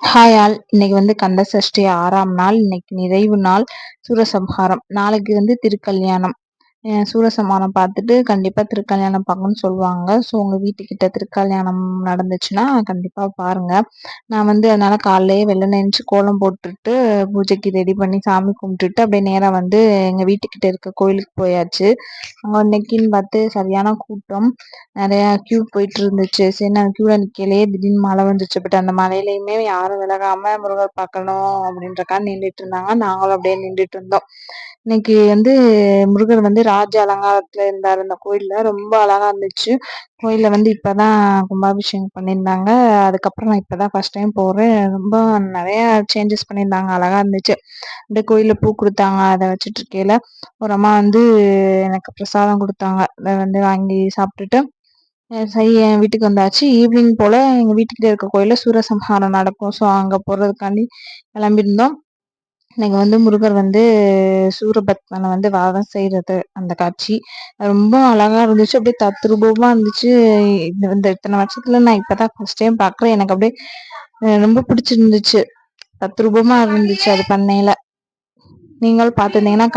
Hi all. இன்னைக்கு கந்த சஷ்டி 6ஆம் நாள். இன்னைக்கு நிறைவு நாள். சூரசம்ஹாரம். நாளைக்கு திருக்கல்யாணம். சூரசம்ஹாரம் பார்த்துட்டு கண்டிப்பா திருக்கல்யாணம் பார்க்கணும்னு சொல்லுவாங்க. ஸோ உங்க வீட்டுக்கிட்ட திருக்கல்யாணம் நடந்துச்சுன்னா கண்டிப்பா பாருங்க. நான் அதனால காலையிலேயே வெள்ளன எந்திச்சு கோலம் போட்டுட்டு பூஜைக்கு ரெடி பண்ணி சாமி கும்பிட்டுட்டு அப்படியே நேரா எங்க வீட்டுக்கிட்ட இருக்க கோயிலுக்கு போயாச்சு. அங்க இன்னைக்குன்னு பார்த்து சரியான கூட்டம். நிறைய கியூ போயிட்டு இருந்துச்சு. சரி நான் கியூல நிக்கலையே திடீர்னு மழை வந்துச்சு. பட் அந்த மழையிலயுமே யாரும் விலகாம முருகர் பார்க்கணும் அப்படின்றக்காக நின்றுட்டு இருந்தாங்க. நாங்களும் அப்படியே நின்றுட்டு இருந்தோம். இன்னைக்கு முருகர் ராஜ அலங்காரத்துல இருந்தாரு. இந்த கோயில்ல ரொம்ப அழகா இருந்துச்சு. கோயில்ல இப்பதான் கும்பாபிஷேகம் பண்ணியிருந்தாங்க. அதுக்கப்புறம் நான் இப்பதான் ஃபர்ஸ்ட் டைம் போறேன். ரொம்ப நிறைய சேஞ்சஸ் பண்ணியிருந்தாங்க. அழகா இருந்துச்சு. அப்படியே கோயில்ல பூ கொடுத்தாங்க. அதை வச்சுட்டு இருக்கையில ஒரு அம்மா எனக்கு பிரசாதம் கொடுத்தாங்க. அதை வாங்கி சாப்பிட்டுட்டு சரி என் வீட்டுக்கு வந்தாச்சு. ஈவினிங் போல எங்க வீட்டுக்கிட்ட இருக்க கோயில்ல சூரசம்ஹாரம் நடக்கும். ஸோ அங்க போறதுக்காண்டி கிளம்பியிருந்தோம். இன்னைக்கு முருகர் சூரபத்மனை வாதம் செய்யறது அந்த காட்சி ரொம்ப அழகா இருந்துச்சு. அப்படியே தத்ரூபமா இருந்துச்சு. இந்த இத்தனை வருஷத்துல நான் இப்பதான் ஃபர்ஸ்ட் டைம் பாக்குறேன். எனக்கு அப்படியே ரொம்ப பிடிச்சிருந்துச்சு. தத்ரூபமா இருந்துச்சு அது பண்ணையில. நீங்களும் பார்த்துருந்தீங்கன்னா